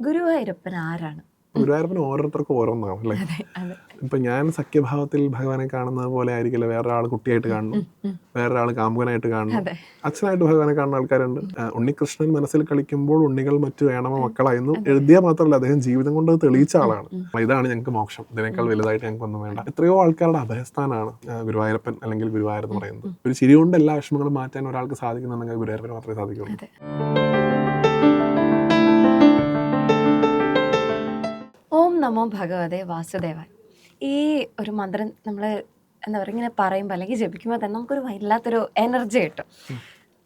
ഗുരുവായൂരപ്പൻ ആരാണ്? ഗുരുവായൂരപ്പന് ഓരോരുത്തർക്കും ഓരോന്നാണ് അല്ലേ? അതെ, അതെ. ഇപ്പം ഞാൻ സഖ്യഭാവത്തിൽ ഭഗവാനെ കാണുന്നത് പോലെ ആയിരിക്കില്ല വേറൊരാൾ കുട്ടിയായിട്ട് കാണുന്നു, വേറൊരാൾ കാമുകനായിട്ട് കാണുന്നു, അതെ. അച്ഛനായിട്ട് ഭഗവാനെ കാണുന്ന ആൾക്കാരുണ്ട്. ഉണ്ണികൃഷ്ണൻ മനസ്സിൽ കളിക്കുമ്പോൾ ഉണ്ണികൾ മറ്റു വേണമോ മക്കളായിരുന്നു എഴുതിയാൽ മാത്രമല്ല അദ്ദേഹം ജീവിതം കൊണ്ട് അത് തെളിയിച്ച ആളാണ്. ഇതാണ് ഞങ്ങൾക്ക് മോക്ഷം, ഇതിനേക്കാൾ വലുതായിട്ട് ഞങ്ങൾക്കൊന്നും വേണ്ട. എത്രയോ ആൾക്കാരുടെ അഭയസ്ഥാനാണ് ഗുരുവായൂരപ്പൻ അല്ലെങ്കിൽ ഗുരുവായൂർ എന്ന് പറയുന്നത്. ഒരു ചിരി കൊണ്ട് എല്ലാ വിഷമങ്ങളും മാറ്റാൻ ഒരാൾക്ക് സാധിക്കുന്നുണ്ടെങ്കിൽ ഗുരുവായൂരപ്പന് മാത്രമേ സാധിക്കുള്ളൂ. അതെ. ഓം നമോ ഭഗവതേ വാസുദേവായ. ഈ ഒരു മന്ത്രം നമ്മൾ എന്താ പറയുക ഇങ്ങനെ പറയുമ്പോൾ അല്ലെങ്കിൽ ജപിക്കുമ്പോൾ തന്നെ നമുക്കൊരു വല്ലാത്തൊരു എനർജി കിട്ടും.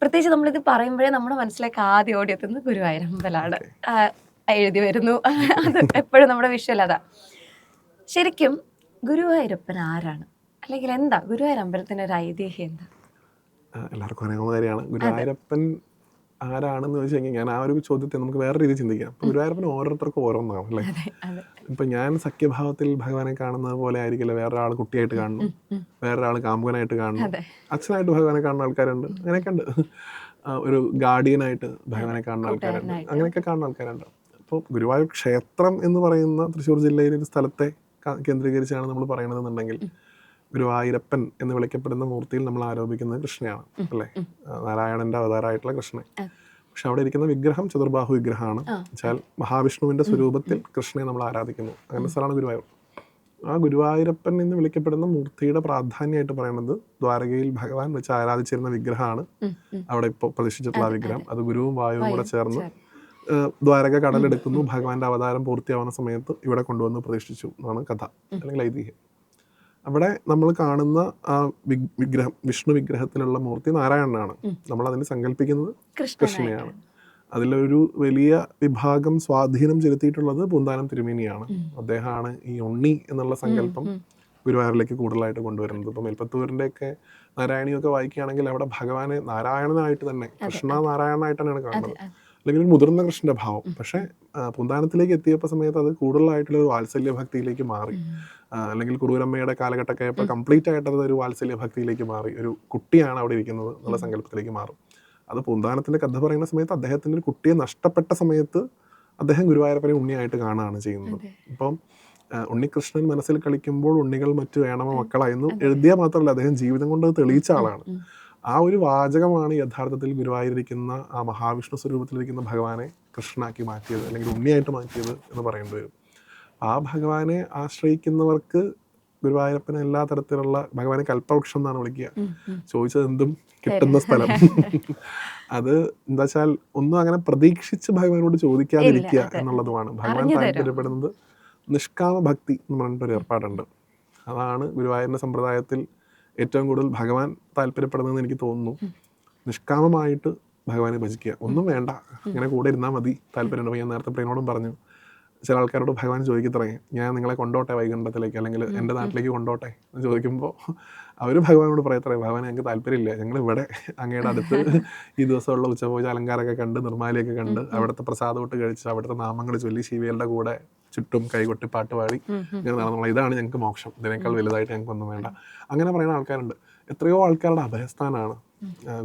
പ്രത്യേകിച്ച് നമ്മളിത് പറയുമ്പോഴേ നമ്മുടെ മനസ്സിലേക്ക് ആദ്യം ഓടിയെത്തുന്നത് ഗുരുവായൂരമ്പലാണ്. എഴുതി വരുന്നു, അത് എപ്പോഴും നമ്മുടെ വിഷ്വൽ അതാ. ശരിക്കും ഗുരുവായൂരപ്പൻ ആരാണ്, അല്ലെങ്കിൽ എന്താ ഗുരുവായൂർ അമ്പലത്തിൻ്റെ ഒരു ഐതിഹ്യം എന്താ? എല്ലാവർക്കും അറിയാവുന്ന കാര്യമാണ്. ഗുരുവായൂരപ്പൻ ആരാണെന്ന് ചോദിച്ചു കഴിഞ്ഞാൽ ഞാൻ ആ ഒരു ചോദ്യത്തെ നമുക്ക് വേറെ രീതിയിൽ ചിന്തിക്കാം. ഇപ്പം ഗുരുവായൂരപ്പന് ഓരോരുത്തർക്കും ഓരോന്നാണ് അല്ലേ? ഇപ്പം ഞാൻ സഖ്യഭാവത്തിൽ ഭഗവാനെ കാണുന്നത് പോലെ ആയിരിക്കില്ല വേറൊരാൾ കുട്ടിയായിട്ട് കാണുന്നു, വേറൊരാൾ കാമുകനായിട്ട് കാണുന്നു, അച്ഛനായിട്ട് ഭഗവാനെ കാണുന്ന ആൾക്കാരുണ്ട്, അങ്ങനെയൊക്കെ ഉണ്ട്. ഒരു ഗാർഡിയനായിട്ട് ഭഗവാനെ കാണുന്ന ആൾക്കാരുണ്ട്, അങ്ങനെയൊക്കെ കാണുന്ന ആൾക്കാരുണ്ട്. അപ്പോൾ ഗുരുവായൂർ ക്ഷേത്രം എന്ന് പറയുന്ന തൃശ്ശൂർ ജില്ലയിലെ ഒരു സ്ഥലത്തെ കേന്ദ്രീകരിച്ചാണ് നമ്മൾ പറയണതെന്നുണ്ടെങ്കിൽ ഗുരുവായൂരപ്പൻ എന്ന് വിളിക്കപ്പെടുന്ന മൂർത്തിയിൽ നമ്മൾ ആരോപിക്കുന്നത് കൃഷ്ണയാണ് അല്ലേ? നാരായണന്റെ അവതാരമായിട്ടുള്ള കൃഷ്ണൻ. പക്ഷെ അവിടെ ഇരിക്കുന്ന വിഗ്രഹം ചതുർബാഹു വിഗ്രഹമാണ്. വെച്ചാൽ മഹാവിഷ്ണുവിന്റെ സ്വരൂപത്തിൽ കൃഷ്ണനെ നമ്മൾ ആരാധിക്കുന്നു. അങ്ങനെ സ്ഥലമാണ് ഗുരുവായൂർ. ആ ഗുരുവായൂരപ്പൻ എന്ന് വിളിക്കപ്പെടുന്ന മൂർത്തിയുടെ പ്രാധാന്യമായിട്ട് പറയുന്നത് ദ്വാരകയിൽ ഭഗവാൻ വെച്ച് ആരാധിച്ചിരുന്ന വിഗ്രഹമാണ് അവിടെ ഇപ്പോൾ പ്രതിഷ്ഠിച്ചിട്ടുള്ള വിഗ്രഹം. അത് ഗുരുവും വായുവും കൂടെ ചേർന്ന് ദ്വാരക കടലെടുക്കുന്നു. ഭഗവാന്റെ അവതാരം പൂർത്തിയാവുന്ന സമയത്ത് ഇവിടെ കൊണ്ടുവന്ന് പ്രതിഷ്ഠിച്ചു എന്നാണ് കഥ അല്ലെങ്കിൽ ഐതിഹ്യം. അവിടെ നമ്മൾ കാണുന്ന ആ വിഗ്രഹം, വിഷ്ണു വിഗ്രഹത്തിലുള്ള മൂർത്തി നാരായണനാണ്. നമ്മൾ അതിന് സങ്കല്പിക്കുന്നത് കൃഷ്ണനെയാണ്. അതിലൊരു വലിയ വിഭാഗം സ്വാധീനം ചെലുത്തിയിട്ടുള്ളത് പൂന്താനം തിരുമേനിയാണ്. അദ്ദേഹമാണ് ഈ ഉണ്ണി എന്നുള്ള സങ്കല്പം ഗുരുവായൂരിലേക്ക് കൂടുതലായിട്ട് കൊണ്ടുവരുന്നത്. ഇപ്പം മേൽപ്പത്തൂരിൻ്റെയൊക്കെ നാരായണിയൊക്കെ വായിക്കുകയാണെങ്കിൽ അവിടെ ഭഗവാനെ നാരായണനായിട്ട് തന്നെ, കൃഷ്ണ നാരായണനായിട്ട് തന്നെയാണ് കാണുന്നത്, അല്ലെങ്കിൽ ഒരു മുതിർന്ന കൃഷ്ണന്റെ ഭാവം. പക്ഷേ പൂന്താനത്തിലേക്ക് എത്തിയപ്പോൾ സമയത്ത് അത് കൂടുതലായിട്ടുള്ള ഒരു വാത്സല്യ ഭക്തിയിലേക്ക് മാറി. അല്ലെങ്കിൽ കുറൂരമ്മയുടെ കാലഘട്ടമൊക്കെ ആയപ്പോൾ കംപ്ലീറ്റ് ആയിട്ട് അത് ഒരു വാത്സല്യ ഭക്തിയിലേക്ക് മാറി. ഒരു കുട്ടിയാണ് അവിടെ ഇരിക്കുന്നത് എന്നുള്ള സങ്കല്പത്തിലേക്ക് മാറും. അത് പൂന്താനത്തിന്റെ കഥ പറയുന്ന സമയത്ത് അദ്ദേഹത്തിന്റെ ഒരു കുട്ടിയെ നഷ്ടപ്പെട്ട സമയത്ത് അദ്ദേഹം ഗുരുവായൂരപ്പനെ ഉണ്ണിയായിട്ട് കാണുകയാണ് ചെയ്യുന്നത്. ഇപ്പം ഉണ്ണികൃഷ്ണൻ മനസ്സിൽ കളിക്കുമ്പോൾ ഉണ്ണികൾ മറ്റു വേണമോ മക്കളായിരുന്നു എഴുതിയാൽ മാത്രമല്ല അദ്ദേഹം ജീവിതം കൊണ്ട് അത് തെളിയിച്ച ആളാണ്. ആ ഒരു വാചകമാണ് യഥാർത്ഥത്തിൽ ഗുരുവായൂരിരിക്കുന്ന ആ മഹാവിഷ്ണു സ്വരൂപത്തിലിരിക്കുന്ന ഭഗവാനെ കൃഷ്ണനാക്കി മാറ്റിയത് അല്ലെങ്കിൽ ഉണ്ണിയായിട്ട് മാറ്റിയത് എന്ന് പറയേണ്ടി വരും. ആ ഭഗവാനെ ആശ്രയിക്കുന്നവർക്ക് ഗുരുവായൂരപ്പന് എല്ലാ തരത്തിലുള്ള, ഭഗവാനെ കൽപ്പവൃക്ഷം എന്നാണ് വിളിക്കുക, ചോദിച്ചത് എന്തും കിട്ടുന്ന സ്ഥലം. അത് എന്താ വെച്ചാൽ ഒന്നും അങ്ങനെ പ്രതീക്ഷിച്ച് ഭഗവാനോട് ചോദിക്കാതിരിക്കുക എന്നുള്ളതുമാണ്. ഭഗവാൻ താല്പര്യപ്പെടുന്നത് നിഷ്കാമ ഭക്തി എന്ന് പറഞ്ഞിട്ടൊരു ഏർപ്പാടുണ്ട്. അതാണ് ഗുരുവായൂരിൻ്റെ സമ്പ്രദായത്തിൽ ഏറ്റവും കൂടുതൽ ഭഗവാൻ താല്പര്യപ്പെടുന്നതെന്ന് എനിക്ക് തോന്നുന്നു. നിഷ്കാമമായിട്ട് ഭഗവാനെ ഭജിക്കുക, ഒന്നും വേണ്ട, ഇങ്ങനെ കൂടെ ഇരുന്നാൽ മതി, താല്പര്യമുണ്ട്. ഞാൻ നേരത്തെ പ്രിയനോടും പറഞ്ഞു, ചില ആൾക്കാരോട് ഭഗവാൻ ചോദിക്കത്രേ, ഞാൻ നിങ്ങളെ കൊണ്ടോട്ടെ വൈകുണ്ഠത്തിലേക്ക് അല്ലെങ്കിൽ എൻ്റെ നാട്ടിലേക്ക് കൊണ്ടോട്ടെ എന്ന് ചോദിക്കുമ്പോൾ അവർ ഭഗവാനോട് പറയത്രേ, ഭഗവാൻ ഞങ്ങൾക്ക് താല്പര്യമില്ല, ഞങ്ങൾ ഇവിടെ അങ്ങയുടെ അടുത്ത് ഈ ദിവസമുള്ള ഉച്ചപൂജ അലങ്കാരമൊക്കെ കണ്ട് നിർമ്മാലിയൊക്കെ കണ്ട് അവിടുത്തെ പ്രസാദമൊട്ട് കഴിച്ച് അവിടുത്തെ നാമങ്ങൾ ചൊല്ലി ശിവയുടെ കൂടെ ചുറ്റും കൈകൊട്ടി പാട്ട് പാടി ഇങ്ങനെ നടന്നുള്ള, ഇതാണ് ഞങ്ങൾക്ക് മോക്ഷം, ഇതിനേക്കാൾ വലുതായിട്ട് ഞങ്ങൾക്കൊന്നും വേണ്ട. അങ്ങനെ പറയുന്ന ആൾക്കാരുണ്ട്. എത്രയോ ആൾക്കാരുടെ അഭയസ്ഥാനാണ്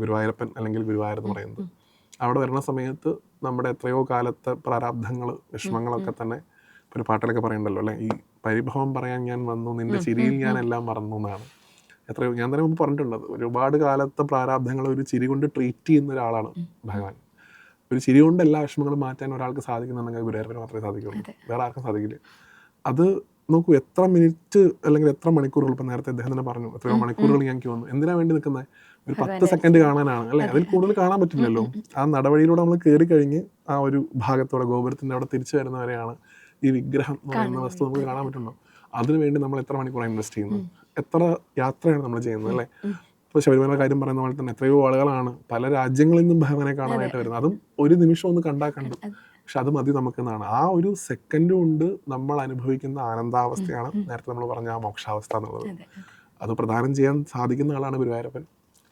ഗുരുവായൂരപ്പൻ അല്ലെങ്കിൽ ഗുരുവായൂർ എന്ന് പറയുന്നത്. അവിടെ വരുന്ന സമയത്ത് നമ്മുടെ എത്രയോ കാലത്തെ പ്രാരാബ്ധങ്ങൾ, വിഷമങ്ങളൊക്കെ തന്നെ ഒരു പാട്ടിലൊക്കെ പറയുന്നുണ്ടല്ലോ അല്ലേ, ഈ പരിഭവം പറയാൻ ഞാൻ വന്നു, നിന്റെ ചിരിയിൽ ഞാൻ എല്ലാം മറന്നു എന്നാണ്. എത്രയോ ഞാൻ തന്നെ മുമ്പ് പറഞ്ഞിട്ടുള്ളത്, ഒരുപാട് കാലത്തെ പ്രാരാബ്ധങ്ങൾ ഒരു ചിരി കൊണ്ട് ട്രീറ്റ് ചെയ്യുന്ന ഒരാളാണ് ഭഗവാൻ. ഒരു ചിരി കൊണ്ട് എല്ലാ വിഷമങ്ങളും മാറ്റാൻ ഒരാൾക്ക് സാധിക്കുന്നുണ്ടെങ്കിൽ ഗുരുവായൂരപ്പന് മാത്രമേ സാധിക്കുള്ളൂ, വേറെ ആർക്കും സാധിക്കില്ല. അത് നോക്കൂ, എത്ര മിനിറ്റ് അല്ലെങ്കിൽ എത്ര മണിക്കൂറുകൾ, ഇപ്പം നേരത്തെ അദ്ദേഹം തന്നെ പറഞ്ഞു എത്രയോ മണിക്കൂറുകൾ ഞങ്ങൾക്ക് വന്നു. എന്തിനാ വേണ്ടി നിൽക്കുന്നത്? ഒരു 10 സെക്കൻഡ് കാണാനാണ് അല്ലേ? അതിൽ കൂടുതൽ കാണാൻ പറ്റില്ലല്ലോ. ആ നടവഴിയിലൂടെ നമ്മൾ കയറി കഴിഞ്ഞ് ആ ഒരു ഭാഗത്തോടെ ഗോപുരത്തിൻ്റെ അവിടെ തിരിച്ചു വരുന്നവരെയാണ് ഈ വിഗ്രഹം എന്ന് പറയുന്ന വസ്തു നമുക്ക് കാണാൻ പറ്റുള്ളൂ. അതിനുവേണ്ടി നമ്മൾ എത്ര മണിക്കൂറാണ് ഇൻവെസ്റ്റ് ചെയ്യുന്നത്, എത്ര യാത്രയാണ് നമ്മൾ ചെയ്യുന്നത് അല്ലേ? ഇപ്പോൾ ശബരിമല കാര്യം പറയുന്ന പോലെ തന്നെ എത്രയോ ആളുകളാണ് പല രാജ്യങ്ങളിൽ നിന്നും ഭഗവാനെ കാണാനായിട്ട് വരുന്നത്. അതും ഒരു നിമിഷം ഒന്ന് കണ്ടാൽ കണ്ടു, പക്ഷെ അത് മതി നമുക്കെന്നാണ്. ആ ഒരു സെക്കൻഡ് കൊണ്ട് നമ്മൾ അനുഭവിക്കുന്ന ആനന്ദാവസ്ഥയാണ് നേരത്തെ നമ്മൾ പറഞ്ഞ ആ മോക്ഷാവസ്ഥ എന്നുള്ളത്. അത് പ്രദാനം ചെയ്യാൻ സാധിക്കുന്ന ആളാണ് ഗുരുവായൂരപ്പൻ.